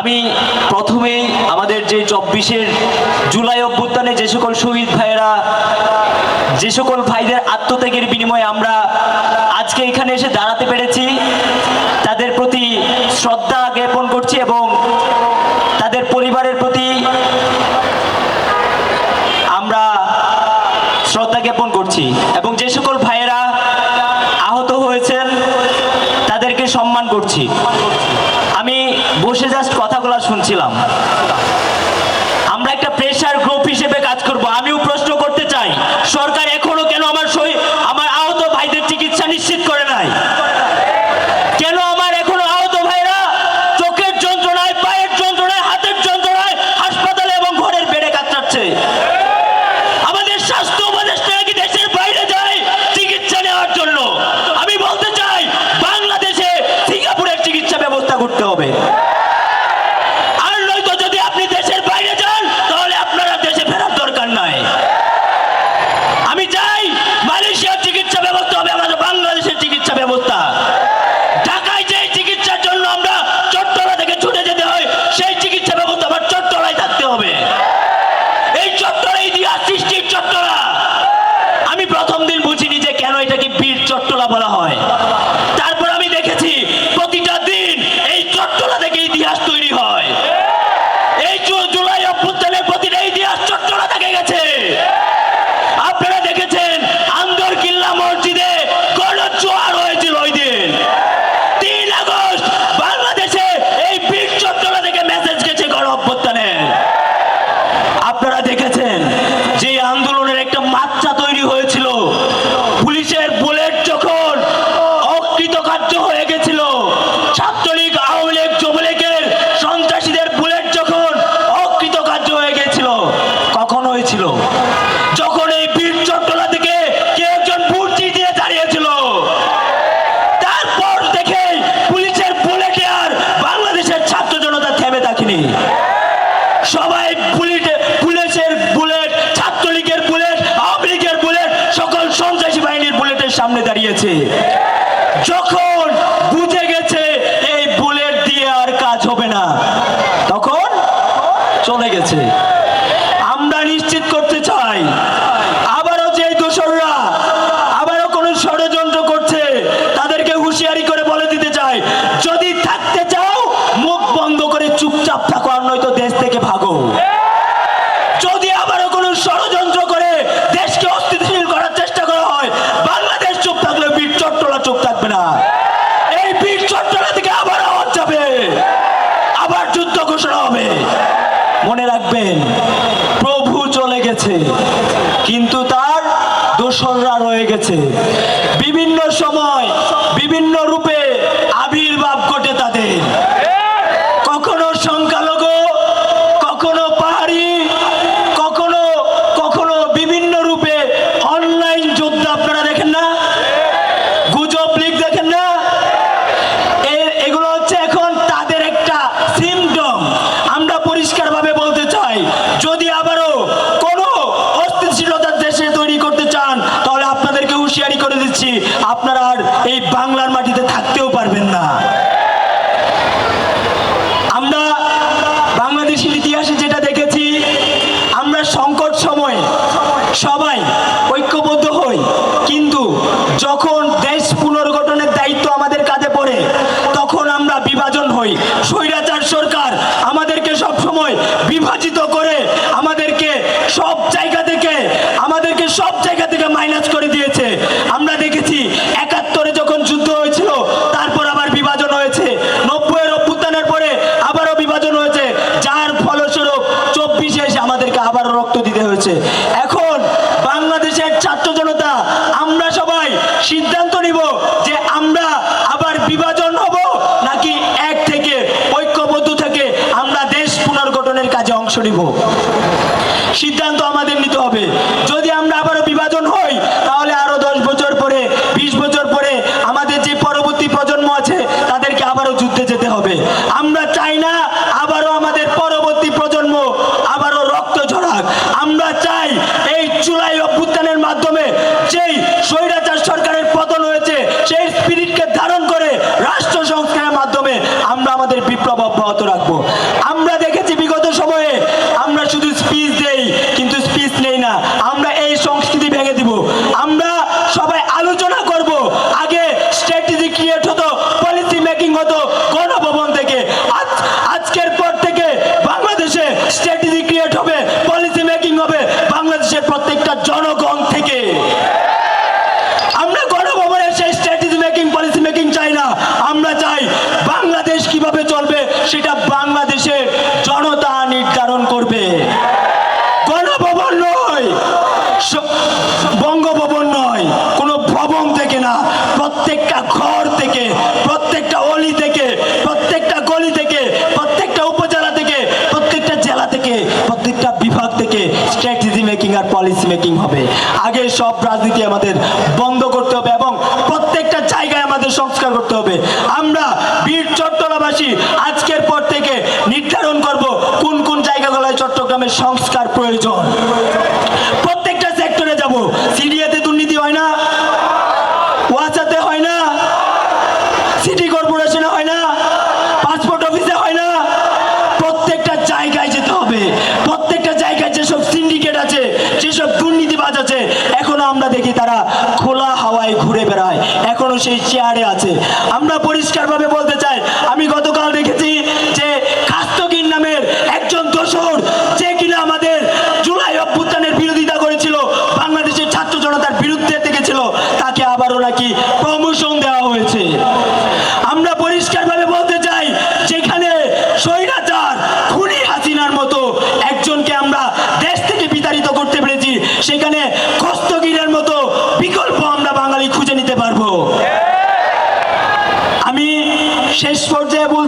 আমি প্রথমেই আমাদের যে 24-এর জুলাই অভ্যুত্থানে যে সকল শহীদ ভাইয়েরা, যে সকল ভাইদের আত্মত্যাগের বিনিময়ে আমরা আজকে এখানে এসে দাঁড়াতে পেরেছি, তাদের প্রতি শ্রদ্ধা জ্ঞাপন করছি এবং তাদের পরিবারের প্রতি আমরা শ্রদ্ধা জ্ঞাপন করছি এবং যে সকল ভাইয়েরা আহত হয়েছেন তাদেরকে সম্মান করছি। আমি বসে জাস্ট কথাগুলো শুনছিলাম। আমরা একটা প্রেসার গ্রুপ হিসেবে কাজ করব। আমিও প্রশ্ন করতে চাই, সরকার এখনো কেন আমার আহত ভাইদের চিকিৎসা নিশ্চিত করে নাই? কেন আমার এখনো আহত ভাইরা চোখের যন্ত্রণায়, পায়ের যন্ত্রণায়, হাতের যন্ত্রণায় হাসপাতালে এবং ঘরের বেডে কাতরাচ্ছে? আমাদের স্বাস্থ্য উপদেষ্টা নাকি দেশের বাইরে যায় চিকিৎসা নেওয়ার জন্য। আমি বলতে চাই, বাংলাদেশে সিঙ্গাপুরের চিকিৎসা ব্যবস্থা করতে হবে। আর নয়তো যদি আপনি দেশের বাইরে যান তাহলে আপনারা দেশে ফেরার দরকার নাই। আমি চাই মালয়েশিয়ার চিকিৎসা ব্যবস্থা হবে আমাদের বাংলাদেশের চিকিৎসা ব্যবস্থা। ঢাকায় যে চিকিৎসার জন্য আমরা চট্টলা থেকে ছুটে যেতে হয়, সেই চিকিৎসা ব্যবস্থা আবার চট্টলায় থাকতে হবে। এই চট্টলা ইতিহাস সৃষ্টির চট্টলা। আমি প্রথম দিন বুঝিনি যে কেন এটাকে বীর চট্টলা বলা হয়। তারপর আমি দেখেছি প্রতিটা দিন এই চট্টলা থেকে ইতিহাস তৈরি হয়। এই জুলাই অভ্যুত্থানের প্রতিটা ইতিহাস চট্টলা থেকে গেছে। আপনারা দেখেছেন আন্দর কিল্লা মসজিদে গণজোয়ার হয়েছিল ওই দিন 3 আগস্ট। বাংলাদেশে এই বীর চট্টলা থেকে মেসেজ গেছে গণ অভ্যুত্থানের। আপনারা দেখেছেন যে আন্দোলনের একটা মাত্রা তৈরি হয়েছিল, পুলিশের বুলেট যখন অকৃতকার্য হয়ে গেছিল, ছাত্রলীগ, আওয়ামী লীগ, যুবলীগের সন্ত্রাসীদের বুলেট যখন অকৃতকার্য হয়ে গেছিল, কখন হয়েছিল? যখন এই বীর চট্টলা থেকে কেউ একজন মূর্তি দিয়ে দাঁড়িয়েছিল। তারপর থেকে পুলিশের বুলেটে আর বাংলাদেশের ছাত্র জনতা থেমে থাকেনি। সবাই পুলিশের বুলেট, ছাত্রলীগের বুলেট, আওয়ামী লীগের বুলেট, সকল সন্ত্রাসী বাহিনীর বুলেটের সামনে দাঁড়িয়েছে। যখন বুঝে গেছে এই বুলেট দিয়ে আর কাজ হবে না, তখন চলে গেছে। আমরা নিশ্চিত করতে চাই, আবারও যে দোসররা আবারও কোনো ষড়যন্ত্র করছে তাদেরকে হুঁশিয়ারি করে বলে দিতে চাই, যদি থাকতে চাও মুখ বন্ধ করে চুপচাপ থাকো, আর নয়তো দেশ থেকে ভাগো। যদি আবারও কোনো ষড়যন্ত্র করে দেশকে অস্থিতিশীল করার চেষ্টা করা হয়, বাংলাদেশ চুপ থাকলে বীর চট্টলা চুপ থাকবে না। এই বীর চট্টলা থেকে আবার আওয়াজ যাবে, আবার যুদ্ধ ঘোষণা হবে। মনে রাখবেন, প্রভু চলে গেছে কিন্তু তার দোসররা রয়ে গেছে। বিভিন্ন সময় বিভিন্ন রূপে আবির্ভাব ঘটে তাদের, কখনো সংখ্যালঘু, কখনো পাহাড়ি, কখনো কখনো বিভিন্ন রূপে অনলাইন যোদ্ধা। আপনারা দেখেন না, গুজব লীগ দেখেন না? এগুলো হচ্ছে এখন তাদের একটা সিমটম। আমরা পরিষ্কারভাবে বলতে চাই, যদি আবারও কোনো অস্থিতিশীলতার দেশে তৈরি করতে চান তাহলে আপনাদেরকে হুঁশিয়ারি করে দিচ্ছি, আপনারা আর এই বাংলার মাটিতে থাকতেও পারবেন না। আমরা বাংলাদেশের ইতিহাসে যেটা দেখেছি, আমরা সংকট সময়ে সবাই ঐক্যবদ্ধ হই, কিন্তু যখন দেশ পুনর্গঠনের দায়িত্ব আমাদের কাঁধে পড়ে তখন আমরা বিভাজন হই। স্বৈরাচার সরকার আমাদেরকে সব সময় বিভাজিত করে আমাদেরকে সব জায়গা থেকে মাইনাস করে দিয়েছে। আমরা দেখেছি 71-এ যখন যুদ্ধ হয়েছিল, তারপর আবার বিভাজন হয়েছে। 90-এর অভ্যুত্থানের পরে আবারও বিভাজন হয়েছে, যার ফলস্বরূপ 24-এ এসে আমাদেরকে আবারও রক্ত দিতে হয়েছে। এখন বাংলাদেশের ছাত্র জনতা আমরা সবাই সিদ্ধান্ত নিব যে আমরা আবার বিভাজন হব নাকি এক থেকে ঐক্যবদ্ধ থেকে আমরা দেশ পুনর্গঠনের কাজে অংশ নিব। সিদ্ধান্ত আমাদের নিতে হবে। যদি আমরা আবারও বিভাজন হই তাহলে আরো 10 বছর পরে, 20 বছর পরে আমাদের যে পরবর্তী প্রজন্ম আছে তাদেরকে আবারও যুদ্ধে যেতে হবে। আমরা চাই না আবারও আমাদের পরবর্তী প্রজন্ম আবারও রক্ত ঝরাক। আমরা চাই এই জুলাই অভ্যুত্থানের মাধ্যমে যেই স্বৈরাচার সরকারের পতন হয়েছে, সেই স্পিরিটকে ধারণ করে রাষ্ট্র সংস্কারের মাধ্যমে আমরা আমাদের বিপ্লব অব্যাহত রাখবো। এটা বাংলাদেশের জনতা নির্ধারণ করবে। গণভবন নয়, বঙ্গভবন নয়, কোনো ভবন থেকে না, প্রত্যেকটা ঘর থেকে, প্রত্যেকটা অলি থেকে, প্রত্যেকটা গলি থেকে, প্রত্যেকটা উপজেলা থেকে, প্রত্যেকটা জেলা থেকে, প্রত্যেকটা বিভাগ থেকে স্ট্র্যাটেজি মেকিং আর পলিসি মেকিং হবে। আগে সব রাজনীতি আমাদের বন্ধ করতে হবে এবং প্রত্যেকটা জায়গায় আমাদের সংস্কার করতে হবে। আমরা বীর চট্টগ্রামবাসী আজকের পর থেকে নির্ধারণ করব কোন কোন জায়গাগুলোয় চট্টগ্রামের সংস্কার প্রয়োজন। প্রত্যেকটা সেক্টরে যাব। সিডিএতে দুর্নীতি হয় না, ওয়াসাতে হয় না, সিটি কর্পোরেশনে হয় না, পাসপোর্ট অফিসে হয় না, প্রত্যেকটা জায়গায় যেতে হবে। প্রত্যেকটা জায়গায় যেসব সিন্ডিকেট আছে, যেসব দুর্নীতিবাজ আছে, এখনো আমরা দেখি তারা খোলা হাওয়ায় ঘুরে বেড়ায়, এখনো সেই চেয়ারে আছে। আমরা পরিষ্কারভাবে বলতে চাই, আমি